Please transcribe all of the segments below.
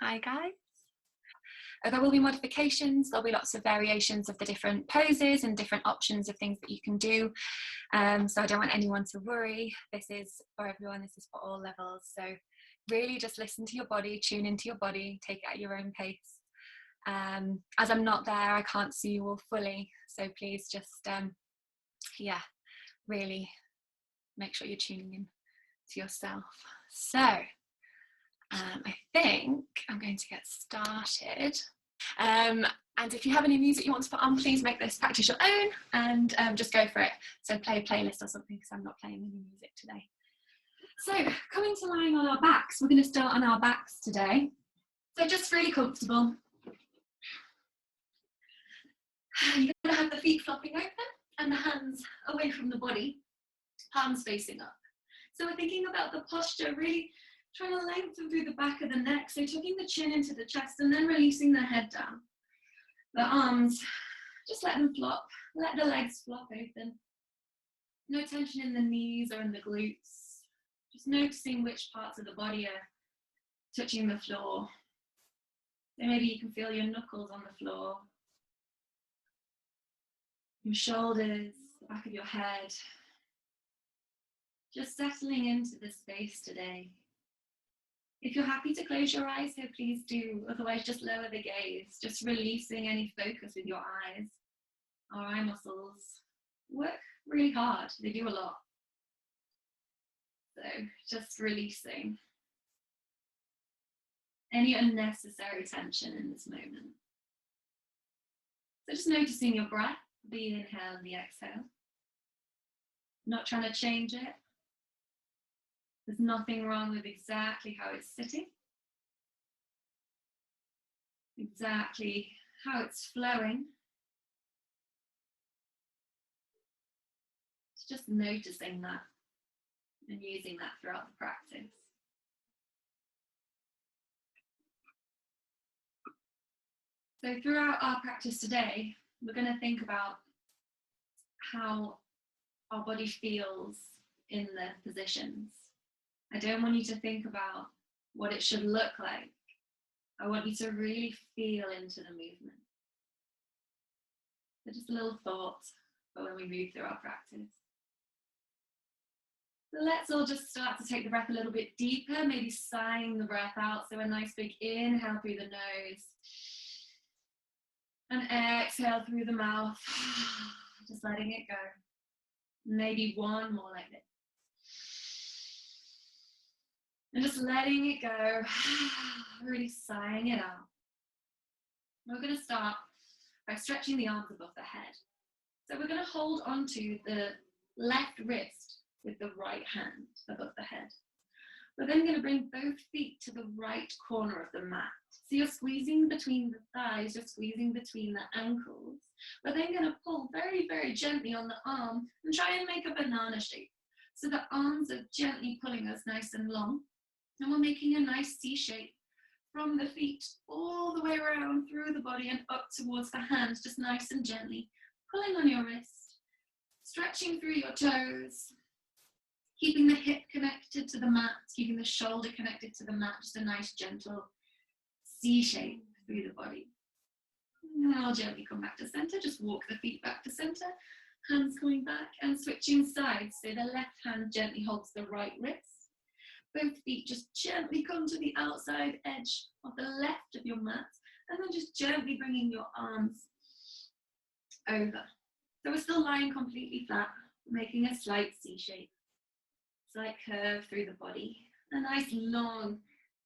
Hi guys. There will be modifications, there'll be lots of variations of the different poses and different options of things that you can do. So I don't want anyone to worry. This is for everyone, this is for all levels. So really just listen to your body, tune into your body, take it at your own pace. As I'm not there, I can't see you all fully. So please just, really make sure you're tuning in to yourself. So I think I'm going to get started. And if you have any music you want to put on, please make this practice your own and just go for it. So play a playlist or something, because I'm not playing any music today. So coming to lying on our backs, we're going to start on our backs today. So just really comfortable. You're going to have the feet flopping open and the hands away from the body, palms facing up. So we're thinking about the posture, really trying to lengthen through the back of the neck. So tucking the chin into the chest and then releasing the head down. The arms, just let them flop. Let the legs flop open. No tension in the knees or in the glutes. Just noticing which parts of the body are touching the floor. So maybe you can feel your knuckles on the floor. Your shoulders, the back of your head. Just settling into the space today. If you're happy to close your eyes, so please do. Otherwise, just lower the gaze. Just releasing any focus with your eyes. Our eye muscles work really hard. They do a lot. So just releasing any unnecessary tension in this moment. So just noticing your breath, the inhale and the exhale. Not trying to change it. There's nothing wrong with exactly how it's sitting. Exactly how it's flowing. It's just noticing that and using that throughout the practice. So throughout our practice today, we're going to think about how our body feels in the positions. I don't want you to think about what it should look like. I want you to really feel into the movement. So just a little thought for when we move through our practice. So let's all just start to take the breath a little bit deeper, maybe sighing the breath out. So a nice big inhale through the nose and exhale through the mouth, just letting it go. Maybe one more like this. And just letting it go, really sighing it out. We're going to start by stretching the arms above the head. So we're going to hold onto the left wrist with the right hand above the head. We're then going to bring both feet to the right corner of the mat. So you're squeezing between the thighs, you're squeezing between the ankles. We're then going to pull very, very gently on the arm and try and make a banana shape. So the arms are gently pulling us nice and long. And we're making a nice C shape from the feet all the way around through the body and up towards the hands, just nice and gently, pulling on your wrist, stretching through your toes, keeping the hip connected to the mat, keeping the shoulder connected to the mat, just a nice gentle C shape through the body. And then I'll gently come back to center, just walk the feet back to center, hands coming back and switching sides. So the left hand gently holds the right wrist. Both feet just gently come to the outside edge of the left of your mat, and then just gently bringing your arms over. So we're still lying completely flat, making a slight C shape, slight curve through the body, a nice long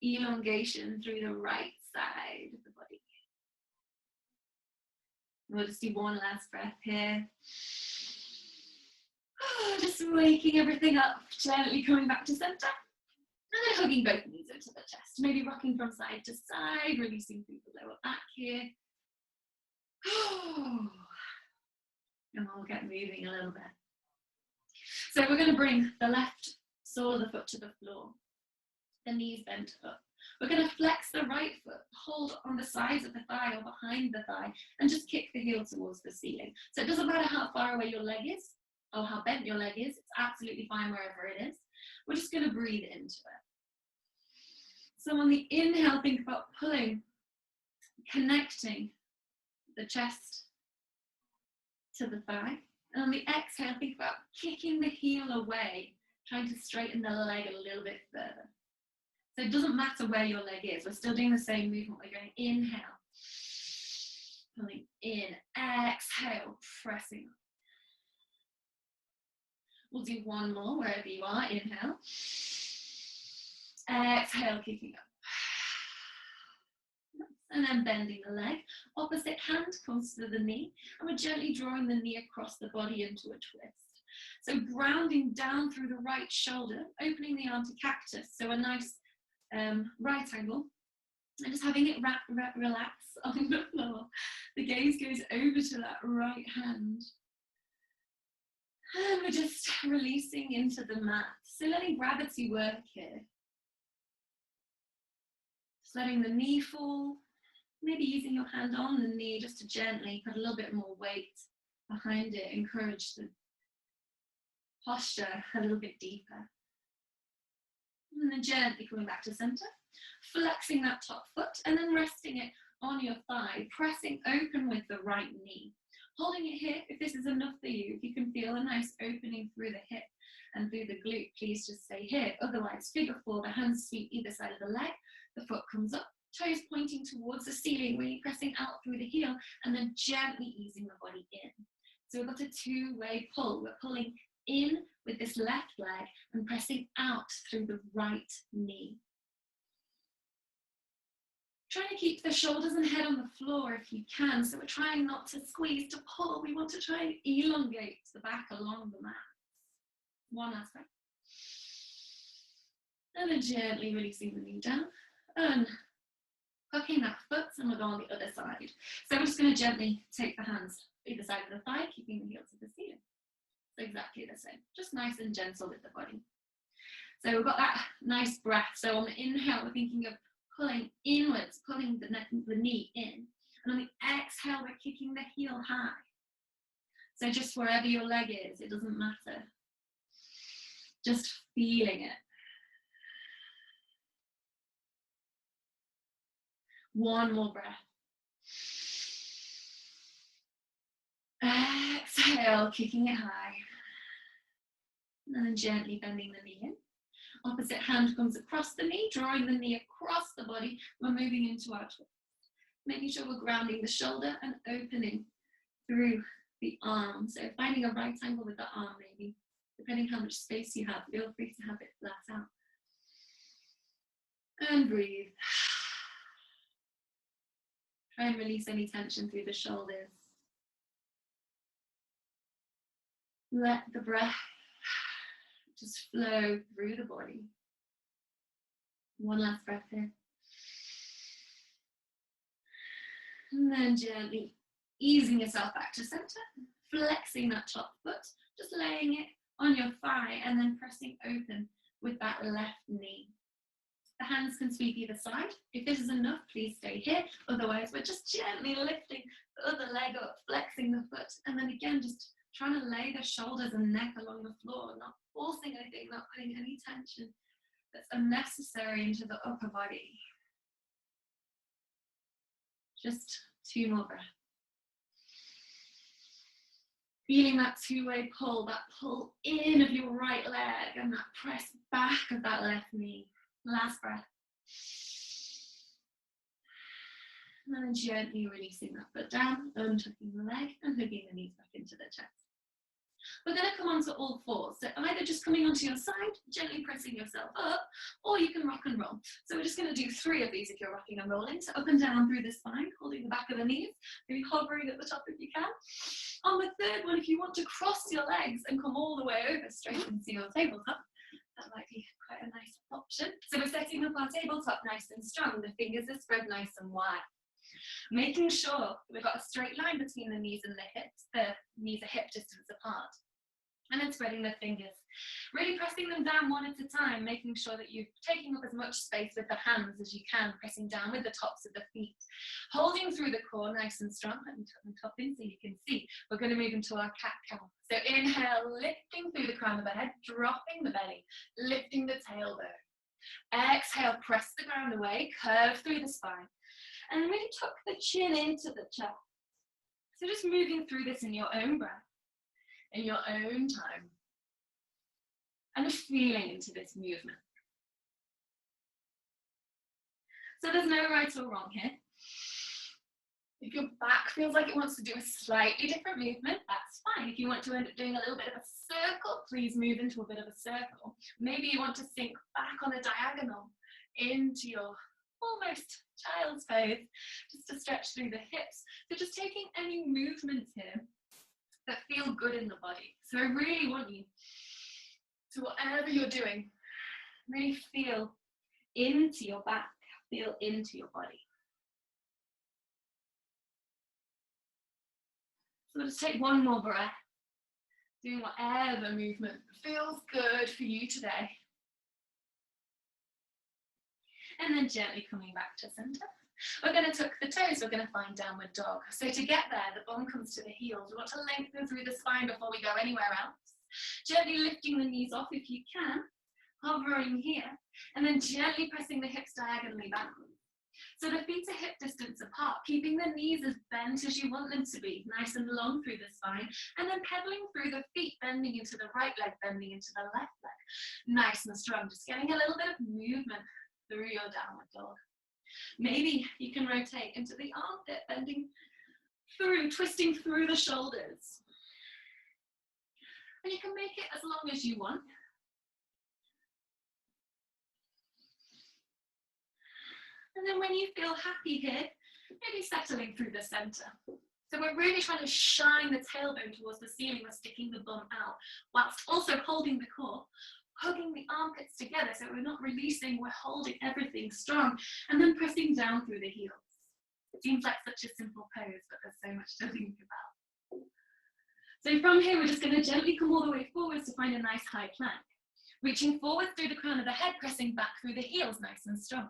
elongation through the right side of the body. We'll just do one last breath here. Just waking everything up, gently coming back to center. And then hugging both knees into the chest, maybe rocking from side to side, releasing through the lower back here. And we'll get moving a little bit. So we're going to bring the left sole of the foot to the floor, the knees bent up. We're going to flex the right foot, hold on the sides of the thigh or behind the thigh, and just kick the heel towards the ceiling. So it doesn't matter how far away your leg is or how bent your leg is, it's absolutely fine wherever it is. We're just going to breathe into it. So on the inhale, think about pulling, connecting the chest to the thigh. And on the exhale, think about kicking the heel away, trying to straighten the leg a little bit further. So it doesn't matter where your leg is. We're still doing the same movement. We're going inhale, pulling in, exhale, pressing up. We'll do one more wherever you are. Inhale, exhale, kicking up. And then bending the leg. Opposite hand comes to the knee, and we're gently drawing the knee across the body into a twist. So grounding down through the right shoulder, opening the arm to cactus. So a nice right angle, and just having it relax on the floor. The gaze goes over to that right hand. And we're just releasing into the mat. So letting gravity work here. Just letting the knee fall. Maybe using your hand on the knee just to gently put a little bit more weight behind it. Encourage the posture a little bit deeper. And then gently coming back to center. Flexing that top foot and then resting it on your thigh. Pressing open with the right knee. Holding it here, if this is enough for you, if you can feel a nice opening through the hip and through the glute, please just stay here. Otherwise, figure four, the hands sweep either side of the leg, the foot comes up, toes pointing towards the ceiling, really pressing out through the heel, and then gently easing the body in. So we've got a two-way pull. We're pulling in with this left leg and pressing out through the right knee. Trying to keep the shoulders and head on the floor if you can. So we're trying not to squeeze, to pull. We want to try and elongate the back along the mat. One last time. And then gently releasing the knee down. And hooking that foot, and we'll go on the other side. So we're just going to gently take the hands either side of the thigh, keeping the heel to the ceiling. So exactly the same. Just nice and gentle with the body. So we've got that nice breath. So on the inhale, we're thinking of pulling inwards, pulling the knee in. And on the exhale, we're kicking the heel high. So just wherever your leg is, it doesn't matter. Just feeling it. One more breath. Exhale, kicking it high. And then gently bending the knee in. Opposite hand comes across the knee, drawing the knee across the body. We're moving into our twist. Making sure we're grounding the shoulder and opening through the arm. So finding a right angle with the arm maybe. Depending how much space you have, feel free to have it flat out. And breathe. Try and release any tension through the shoulders. Let the breath just flow through the body. One last breath in. And then gently easing yourself back to center, flexing that top foot, just laying it on your thigh and then pressing open with that left knee. The hands can sweep either side. If this is enough, please stay here. Otherwise, we're just gently lifting the other leg up, flexing the foot, and then again, just trying to lay the shoulders and neck along the floor, not forcing anything, not putting any tension that's unnecessary into the upper body. Just two more breaths. Feeling that two-way pull, that pull in of your right leg and that press back of that left knee. Last breath. And then gently releasing that foot down, untucking the leg and hooking the knees back into the chest. We're going to come onto all fours. So either just coming onto your side, gently pressing yourself up, or you can rock and roll. So we're just going to do 3 of these if you're rocking and rolling. So up and down through the spine, holding the back of the knees, maybe hovering at the top if you can. On the third one, if you want to cross your legs and come all the way over straight into your tabletop, that might be quite a nice option. So we're setting up our tabletop nice and strong. The fingers are spread nice and wide. Making sure we've got a straight line between the knees and the hips. The knees are hip distance apart. And then spreading the fingers. Really pressing them down one at a time, making sure that you're taking up as much space with the hands as you can, pressing down with the tops of the feet. Holding through the core nice and strong. Let me tuck them top in so you can see. We're going to move into our cat-cow. So inhale, lifting through the crown of the head, dropping the belly, lifting the tailbone. Exhale, press the ground away, curve through the spine. And then really tuck the chin into the chest. So just moving through this in your own breath, in your own time. And just feeling into this movement. So there's no right or wrong here. If your back feels like it wants to do a slightly different movement, that's fine. If you want to end up doing a little bit of a circle, please move into a bit of a circle. Maybe you want to sink back on a diagonal into your almost child's pose, just to stretch through the hips. So just taking any movements here that feel good in the body. So I really want you to, whatever you're doing, really feel into your back, feel into your body. So just take one more breath, doing whatever movement feels good for you today. And then gently coming back to center. We're going to tuck the toes, we're going to find downward dog. So to get there, the bum comes to the heels. We want to lengthen through the spine before we go anywhere else. Gently lifting the knees off if you can, hovering here, and then gently pressing the hips diagonally backwards. So the feet are hip distance apart, keeping the knees as bent as you want them to be, nice and long through the spine, and then pedaling through the feet, bending into the right leg, bending into the left leg. Nice and strong, just getting a little bit of movement through your downward dog. Maybe you can rotate into the armpit, bending through, twisting through the shoulders. And you can make it as long as you want. And then when you feel happy here, maybe settling through the center. So we're really trying to shine the tailbone towards the ceiling. We're sticking the bum out, whilst also holding the core, hugging the armpits together so we're not releasing, we're holding everything strong, and then pressing down through the heels. It seems like such a simple pose, but there's so much to think about. So from here, we're just going to gently come all the way forwards to find a nice high plank. Reaching forward through the crown of the head, pressing back through the heels, nice and strong.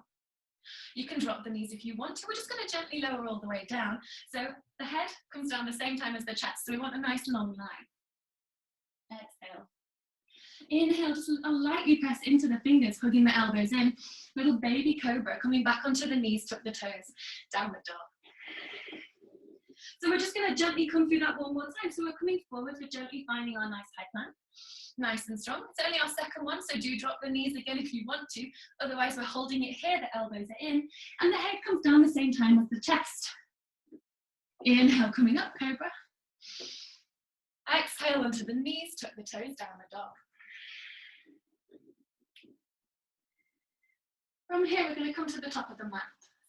You can drop the knees if you want to. We're just going to gently lower all the way down. So the head comes down the same time as the chest. So we want a nice long line. Exhale. Inhale, just lightly press into the fingers, hugging the elbows in. Little baby cobra, coming back onto the knees, tuck the toes, downward dog. So we're just going to gently come through that one more time. So we're coming forward, we're gently finding our nice high plank. Nice and strong. It's only our second one, so do drop the knees again if you want to. Otherwise, we're holding it here, the elbows are in, and the head comes down the same time as the chest. Inhale, coming up, cobra. Exhale onto the knees, tuck the toes, downward dog. From here, we're going to come to the top of the mat.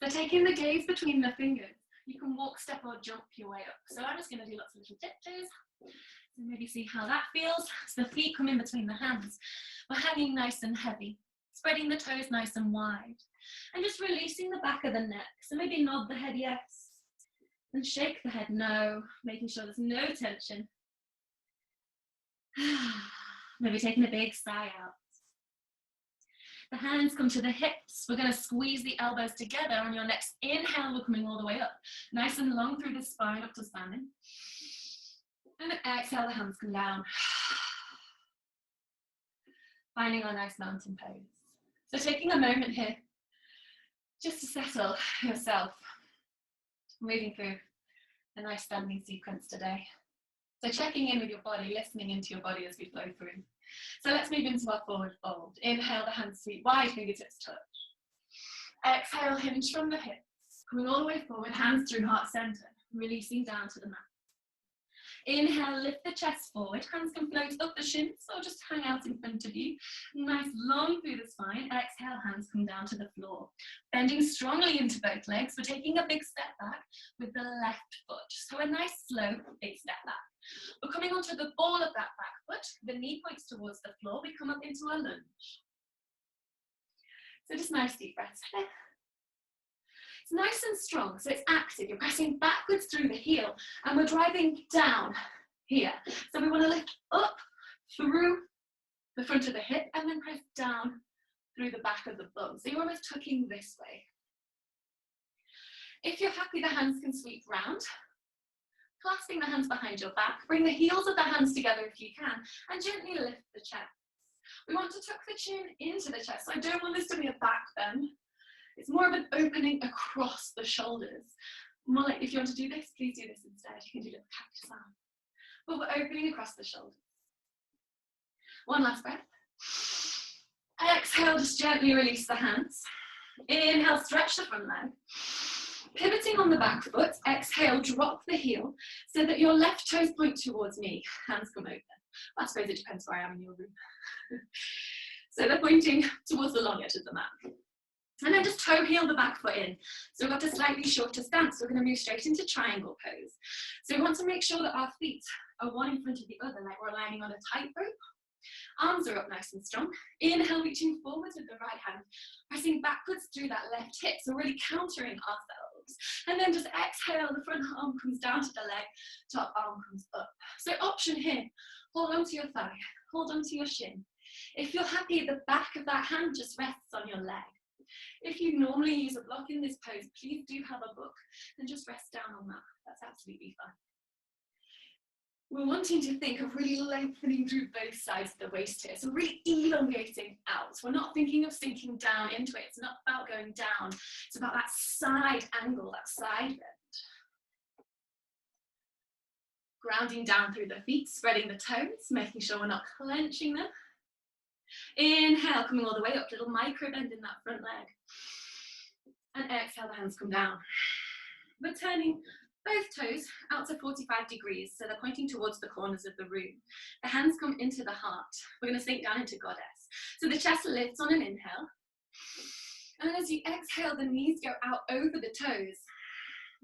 So taking the gaze between the fingers, you can walk, step, or jump your way up. So I'm just going to do lots of little tiptoes. So maybe see how that feels. So the feet come in between the hands. We're hanging nice and heavy, spreading the toes nice and wide, and just releasing the back of the neck. So maybe nod the head yes, and shake the head no, making sure there's no tension. Maybe taking a big sigh out. The hands come to the hips. We're going to squeeze the elbows together. On your next inhale, we're coming all the way up, nice and long through the spine, up to standing. And then exhale, the hands come down. Finding our nice mountain pose. So taking a moment here, just to settle yourself. Moving through a nice standing sequence today. So checking in with your body, listening into your body as we flow through. So let's move into our forward fold. Inhale, the hands feet wide, fingertips touch. Exhale, hinge from the hips. Coming all the way forward, hands through heart center, releasing down to the mat. Inhale, lift the chest forward. Hands can float up the shins or just hang out in front of you. Nice long through the spine. Exhale, hands come down to the floor. Bending strongly into both legs. We're taking a big step back with the left foot. So a nice slow big step back. We're coming onto the ball of that back foot. The knee points towards the floor. We come up into a lunge. So just nice deep breaths. It's nice and strong, so it's active. You're pressing backwards through the heel, and we're driving down here. So we want to lift up through the front of the hip, and then press down through the back of the bum. So you're almost tucking this way. If you're happy, the hands can sweep round. Clasping the hands behind your back. Bring the heels of the hands together if you can, and gently lift the chest. We want to tuck the chin into the chest. So I don't want this to be a back bend. It's more of an opening across the shoulders. More like if you want to do this, please do this instead. You can do the cactus arm. But we're opening across the shoulders. One last breath. Exhale, just gently release the hands. Inhale, stretch the front leg. Pivoting on the back foot, exhale, drop the heel so that your left toes point towards me. Hands come open. I suppose it depends where I am in your room. So they're pointing towards the long edge of the mat. And then just toe heel the back foot in. So we've got a slightly shorter stance. We're going to move straight into triangle pose. So we want to make sure that our feet are one in front of the other, like we're aligning on a tightrope. Arms are up nice and strong. Inhale, reaching forwards with the right hand, pressing backwards through that left hip. So really countering ourselves. And then just exhale, the front arm comes down to the leg, top arm comes up. So option here, hold on to your thigh, hold on to your shin. If you're happy, the back of that hand just rests on your leg. If you normally use a block in this pose, please do have a book and just rest down on that. That's absolutely fine. We're wanting to think of really lengthening through both sides of the waist here. So really elongating out. We're not thinking of sinking down into it. It's not about going down. It's about that side angle, that side bend. Grounding down through the feet, spreading the toes, making sure we're not clenching them. Inhale, coming all the way up, little micro bend in that front leg. And exhale, the hands come down. We're turning both toes out to 45 degrees, so they're pointing towards the corners of the room. The hands come into the heart. We're going to sink down into goddess. So the chest lifts on an inhale. And then as you exhale, the knees go out over the toes.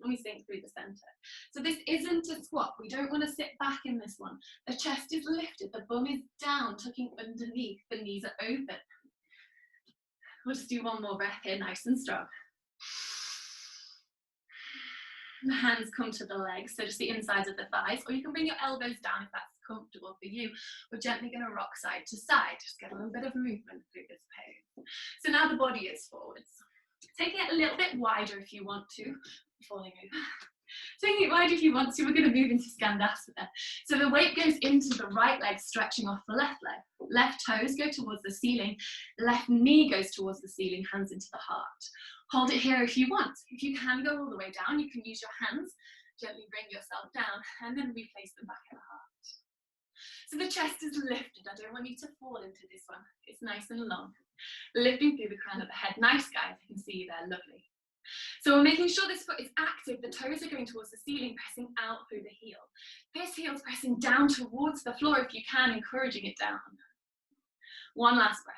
And we sink through the center. So this isn't a squat. We don't want to sit back in this one. The chest is lifted, the bum is down, tucking underneath, the knees are open. We'll just do one more breath here, nice and strong. The hands come to the legs, so just the insides of the thighs, or you can bring your elbows down if that's comfortable for you. We're gently going to rock side to side, just get a little bit of movement through this pose. So now the body is forwards. Taking it a little bit wider if you want to, falling over. Taking it wider if you want to, we're going to move into Skandasana. So the weight goes into the right leg, stretching off the left leg. Left toes go towards the ceiling, left knee goes towards the ceiling, hands into the heart. Hold it here if you want. If you can go all the way down, you can use your hands, gently bring yourself down, and then replace them back at the heart. So the chest is lifted. I don't want you to fall into this one. It's nice and long. Lifting through the crown of the head. Nice, guys. I can see you there. Lovely. So we're making sure this foot is active. The toes are going towards the ceiling, pressing out through the heel. This heel's pressing down towards the floor if you can, encouraging it down. One last breath.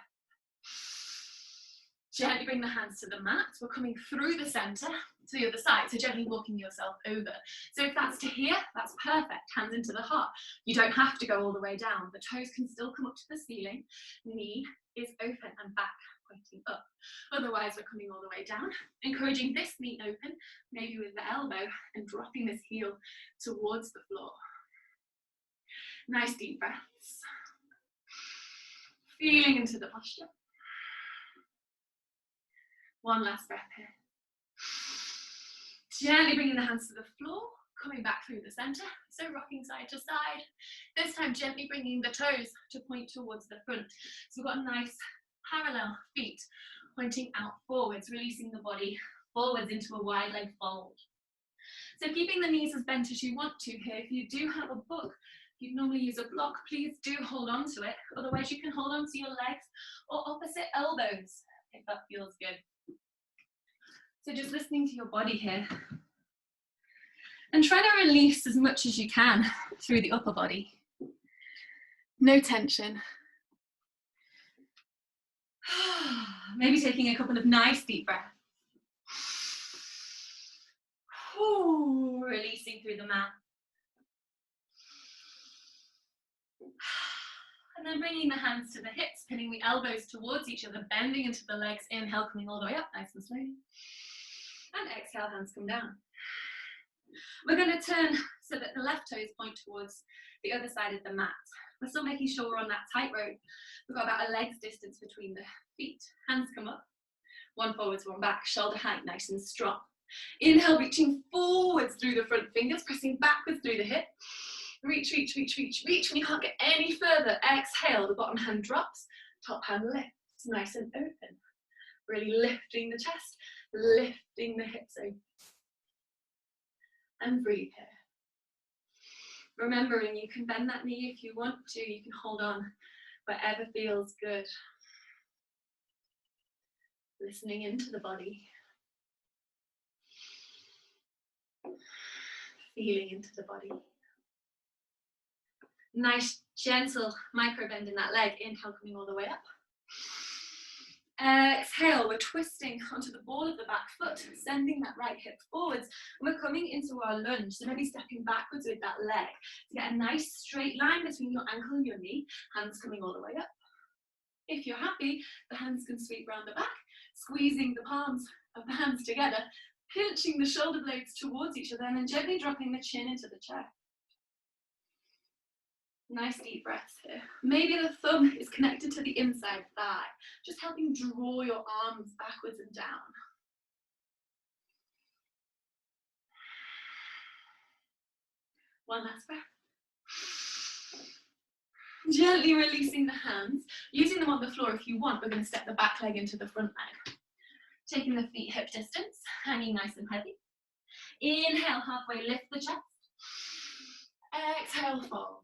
Gently bring the hands to the mat. We're coming through the center to the other side, so gently walking yourself over. So if that's to here, that's perfect. Hands into the heart. You don't have to go all the way down. The toes can still come up to the ceiling. Knee is open and back pointing up. Otherwise, we're coming all the way down, encouraging this knee open, maybe with the elbow, and dropping this heel towards the floor. Nice deep breaths. Feeling into the posture. One last breath here. Gently bringing the hands to the floor, coming back through the center, so rocking side to side. This time gently bringing the toes to point towards the front. So we've got a nice parallel feet pointing out forwards, releasing the body forwards into a wide leg fold. So keeping the knees as bent as you want to here. If you do have a book, you'd normally use a block, please do hold on to it. Otherwise you can hold on to your legs or opposite elbows if that feels good. So just listening to your body here. And try to release as much as you can through the upper body. No tension. Maybe taking a couple of nice deep breaths. Releasing through the mat. And then bringing the hands to the hips, pinning the elbows towards each other, bending into the legs. Inhale, coming all the way up, nice and slowly. And exhale, hands come down. We're going to turn so that the left toes point towards the other side of the mat. We're still making sure we're on that tightrope. We've got about a leg's distance between the feet. Hands come up. One forwards, one back. Shoulder height, nice and strong. Inhale, reaching forwards through the front fingers, pressing backwards through the hip. Reach, reach, reach, reach, reach. When you can't get any further, exhale. The bottom hand drops. Top hand lifts, nice and open. Really lifting the chest, lifting the hips open. And breathe here. Remembering you can bend that knee if you want to, you can hold on wherever feels good. Listening into the body. Feeling into the body. Nice, gentle micro bend in that leg. Inhale, coming all the way up. Exhale, we're twisting onto the ball of the back foot, sending that right hip forwards. And we're coming into our lunge, so maybe stepping backwards with that leg to get a nice straight line between your ankle and your knee, hands coming all the way up. If you're happy, the hands can sweep round the back, squeezing the palms of the hands together, pinching the shoulder blades towards each other, and then gently dropping the chin into the chest. Nice deep breaths here. Maybe the thumb is connected to the inside thigh, just helping draw your arms backwards and down. One last breath. Gently releasing the hands, using them on the floor if you want. We're going to step the back leg into the front leg. Taking the feet hip distance, hanging nice and heavy. Inhale, halfway, lift the chest. Exhale, fold.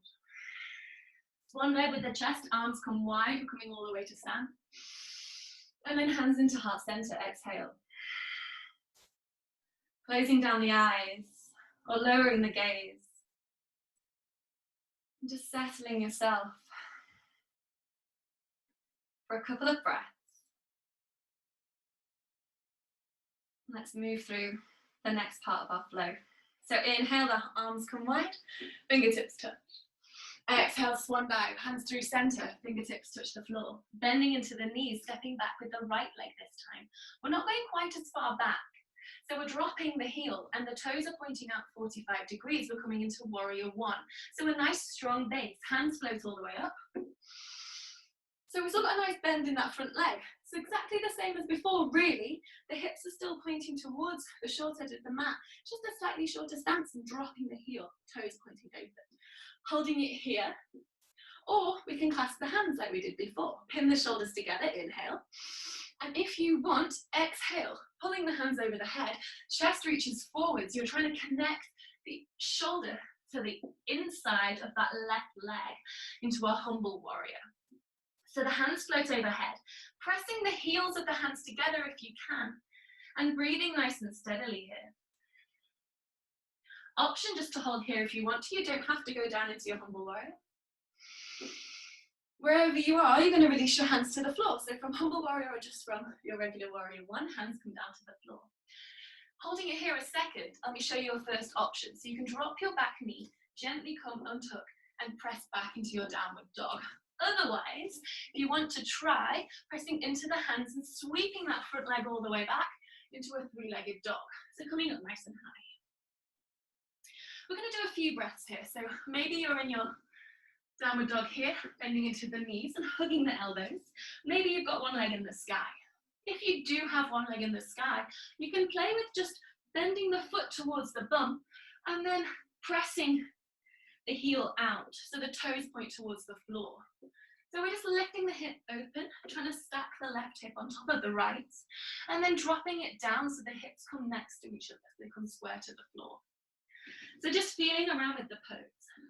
One leg with the chest, arms come wide, we're coming all the way to stand. And then hands into heart center, exhale. Closing down the eyes or lowering the gaze. And just settling yourself for a couple of breaths. Let's move through the next part of our flow. So inhale, the arms come wide, fingertips touch. Exhale, swan dive, hands through center, fingertips touch the floor. Bending into the knees, stepping back with the right leg this time. We're not going quite as far back. So we're dropping the heel and the toes are pointing out 45 degrees. We're coming into warrior one. So a nice strong base, hands float all the way up. So we've still got a nice bend in that front leg. It's exactly the same as before, really. The hips are still pointing towards the short edge of the mat. Just a slightly shorter stance and dropping the heel, toes pointing open. Holding it here, or we can clasp the hands like we did before. Pin the shoulders together, inhale. And if you want, exhale, pulling the hands over the head, chest reaches forwards. You're trying to connect the shoulder to the inside of that left leg into a humble warrior. So the hands float overhead, pressing the heels of the hands together if you can, and breathing nice and steadily here. Option just to hold here if you want to. You don't have to go down into your humble warrior. Wherever you are, you're going to release your hands to the floor. So from humble warrior or just from your regular warrior one, hands come down to the floor. Holding it here a second, let me show you your first option. So you can drop your back knee, gently come untuck and press back into your downward dog. Otherwise, if you want to try pressing into the hands and sweeping that front leg all the way back into a three-legged dog. So coming up nice and high. We're going to do a few breaths here. So maybe you're in your downward dog here, bending into the knees and hugging the elbows. Maybe you've got one leg in the sky. If you do have one leg in the sky, you can play with just bending the foot towards the bum and then pressing the heel out so the toes point towards the floor. So we're just lifting the hip open, trying to stack the left hip on top of the right, and then dropping it down so the hips come next to each other, they come square to the floor. So just feeling around with the pose,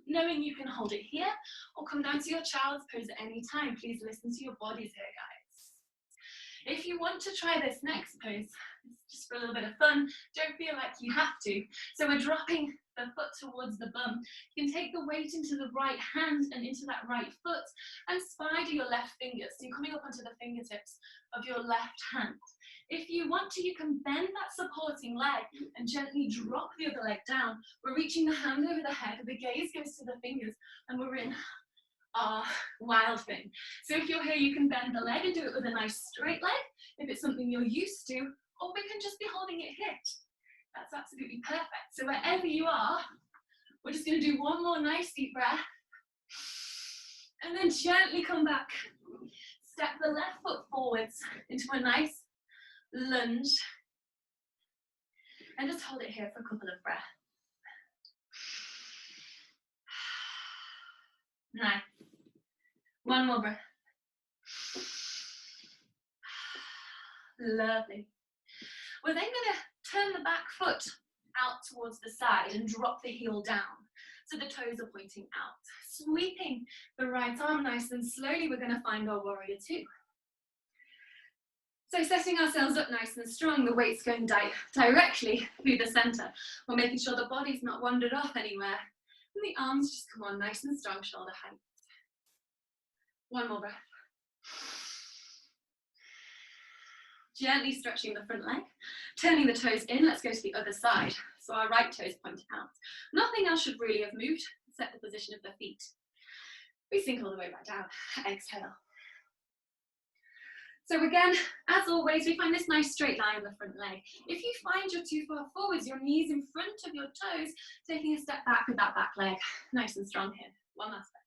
knowing you can hold it here or come down to your child's pose at any time. Please listen to your bodies here, guys. If you want to try this next pose, just for a little bit of fun, don't feel like you have to. So we're dropping the foot towards the bum. You can take the weight into the right hand and into that right foot and spider your left fingers. So you're coming up onto the fingertips of your left hand. If you want to, you can bend that supporting leg and gently drop the other leg down. We're reaching the hand over the head, the gaze goes to the fingers, and we're in our wild thing. So if you're here, you can bend the leg and do it with a nice straight leg, if it's something you're used to, or we can just be holding it here. That's absolutely perfect. So wherever you are, we're just going to do one more nice deep breath, and then gently come back. Step the left foot forwards into a nice lunge, and just hold it here for a couple of breaths. Nice. One more breath. Lovely. We're then going to turn the back foot out towards the side and drop the heel down. So the toes are pointing out. Sweeping the right arm nice and slowly, we're going to find our warrior two. So setting ourselves up nice and strong, the weight's going directly through the center. We're making sure the body's not wandered off anywhere. And the arms just come on nice and strong, shoulder height. One more breath. Gently stretching the front leg, turning the toes in. Let's go to the other side. So our right toes pointing out. Nothing else should really have moved, except the position of the feet. We sink all the way back down. Exhale. So again, as always, we find this nice straight line in the front leg. If you find you're too far forwards, your knees in front of your toes, taking a step back with that back leg. Nice and strong here. One last breath.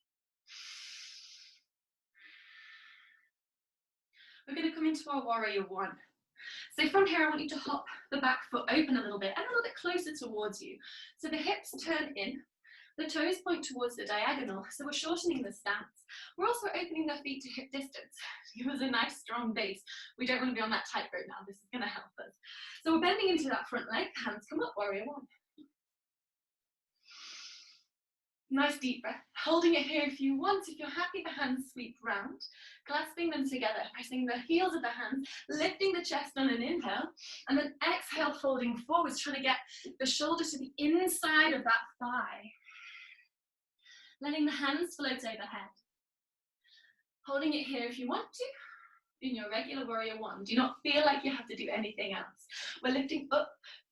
We're going to come into our warrior one. So from here, I want you to hop the back foot open a little bit closer towards you. So the hips turn in, the toes point towards the diagonal. So we're shortening the stance. We're also opening the feet to hip distance to give us a nice strong base. We don't want to be on that tightrope now. This is going to help us. So we're bending into that front leg. Hands come up, warrior one. Nice deep breath. Holding it here if you want. If you're happy, the hands sweep round. Clasping them together, pressing the heels of the hands, lifting the chest on an inhale, and then exhale, folding forwards, trying to get the shoulder to the inside of that thigh. Letting the hands float overhead. Holding it here if you want to, in your regular warrior one. Do not feel like you have to do anything else. We're lifting up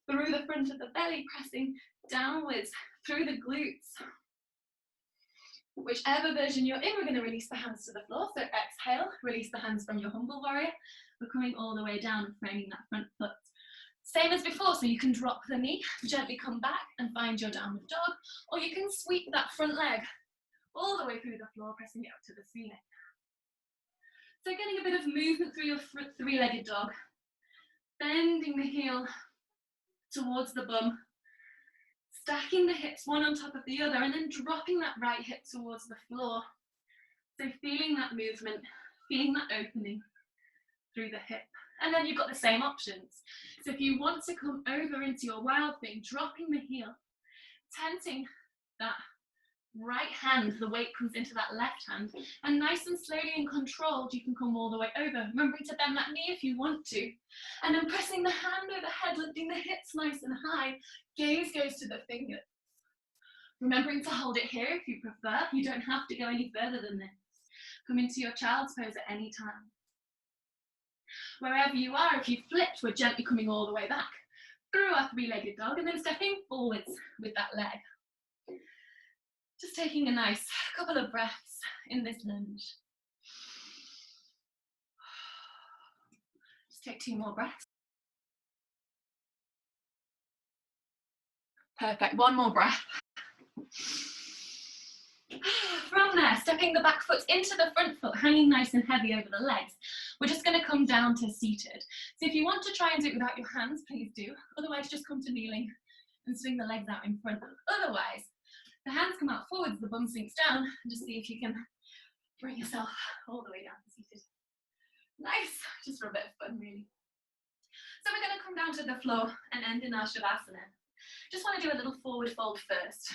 through the front of the belly, pressing downwards through the glutes. Whichever version you're in, we're going to release the hands to the floor. So exhale, release the hands from your humble warrior. We're coming all the way down and framing that front foot. Same as before, so you can drop the knee, gently come back and find your downward dog, or you can sweep that front leg all the way through the floor, pressing it up to the ceiling. So getting a bit of movement through your three-legged dog, bending the heel towards the bum, stacking the hips one on top of the other, and then dropping that right hip towards the floor. So feeling that movement, feeling that opening through the hip. And then you've got the same options. So if you want to come over into your wild thing, dropping the heel, tenting that right hand, the weight comes into that left hand, and nice and slowly and controlled, you can come all the way over, remembering to bend that knee if you want to, and then pressing the hand overhead, lifting the hips nice and high, gaze goes to the fingers. Remembering to hold it here if you prefer. You don't have to go any further than this. Come into your child's pose at any time. Wherever you are, if you flipped, we're gently coming all the way back through our three-legged dog, and then stepping forwards with that leg. Just taking a nice couple of breaths in this lunge. Just take 2 more breaths. Perfect, 1 more breath. From there, stepping the back foot into the front foot, hanging nice and heavy over the legs. We're just going to come down to seated. So if you want to try and do it without your hands, please do. Otherwise, just come to kneeling and swing the legs out in front. Otherwise, the hands come out forwards, the bum sinks down, and just see if you can bring yourself all the way down to seated. Nice, just for a bit of fun, really. So we're going to come down to the floor and end in our Shavasana. Just want to do a little forward fold first.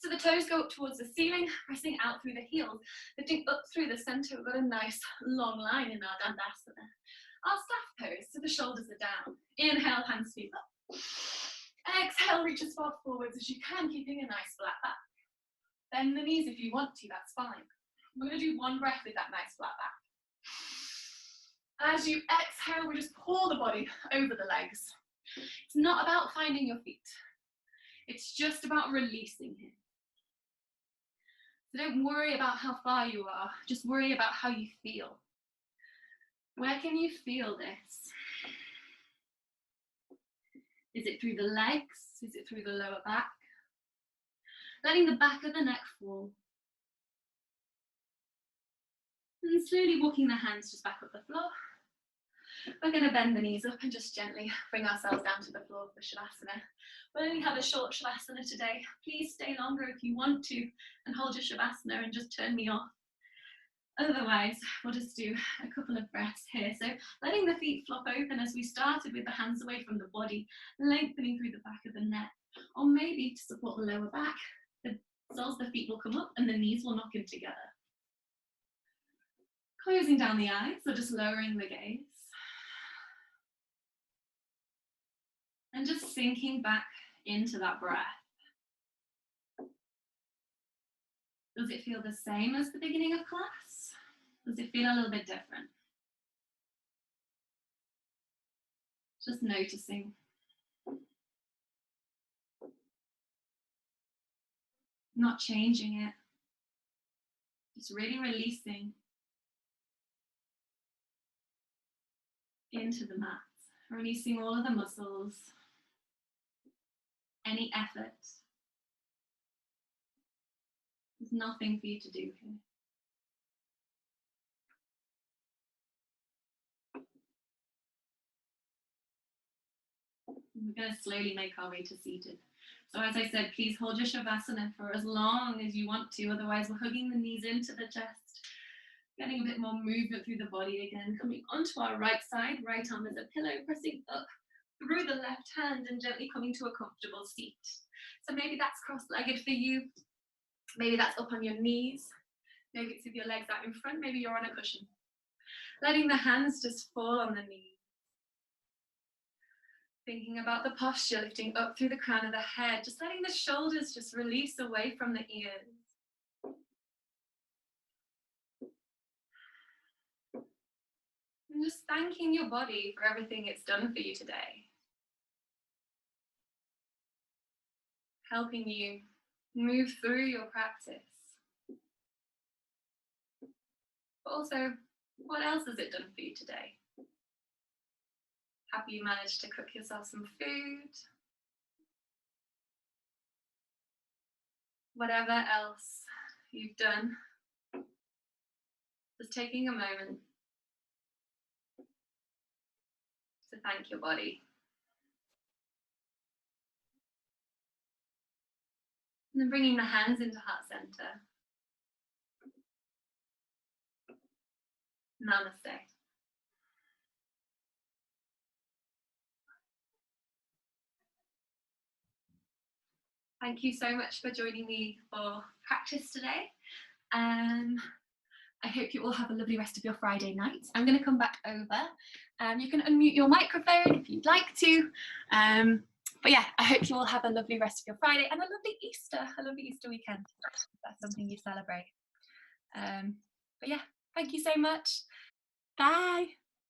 So the toes go up towards the ceiling, pressing out through the heels, lifting up through the center. We've got a nice long line in our Dandasana. Our staff pose, so the shoulders are down. Inhale, hands sweep up. Exhale, reach as far forwards as you can, keeping a nice flat back. Bend the knees if you want to, that's fine. We're going to do 1 breath with that nice flat back. As you exhale, we just pull the body over the legs. It's not about finding your feet. It's just about releasing here. So don't worry about how far you are, just worry about how you feel. Where can you feel this? Is it through the legs? Is it through the lower back? Letting the back of the neck fall. And slowly walking the hands just back up the floor. We're going to bend the knees up and just gently bring ourselves down to the floor for Shavasana. We only have a short Shavasana today. Please stay longer if you want to and hold your Shavasana and just turn me off. Otherwise, we'll just do a couple of breaths here. So letting the feet flop open as we started with the hands away from the body, lengthening through the back of the neck, or maybe to support the lower back, the soles of the feet will come up and the knees will knock in together. Closing down the eyes, so just lowering the gaze. And just sinking back into that breath. Does it feel the same as the beginning of class? Does it feel a little bit different? Just noticing. Not changing it. Just really releasing into the mat. Releasing all of the muscles. Any effort. There's nothing for you to do here. We're going to slowly make our way to seated. So as I said, please hold your Shavasana for as long as you want to, otherwise we're hugging the knees into the chest, getting a bit more movement through the body again, coming onto our right side, right arm as a pillow, pressing up through the left hand and gently coming to a comfortable seat. So maybe that's cross-legged for you, maybe that's up on your knees, maybe it's with your legs out in front, maybe you're on a cushion. Letting the hands just fall on the knees. Thinking about the posture, lifting up through the crown of the head, just letting the shoulders just release away from the ears. And just thanking your body for everything it's done for you today. Helping you move through your practice. But also, what else has it done for you today? Have you managed to cook yourself some food? Whatever else you've done, just taking a moment to thank your body. And then bringing the hands into heart center. Namaste. Thank you so much for joining me for practice today. I hope you all have a lovely rest of your Friday night. I'm going to come back over. You can unmute your microphone if you'd like to. But yeah, I hope you all have a lovely rest of your Friday and a lovely Easter weekend. If that's something you celebrate. But yeah, thank you so much. Bye.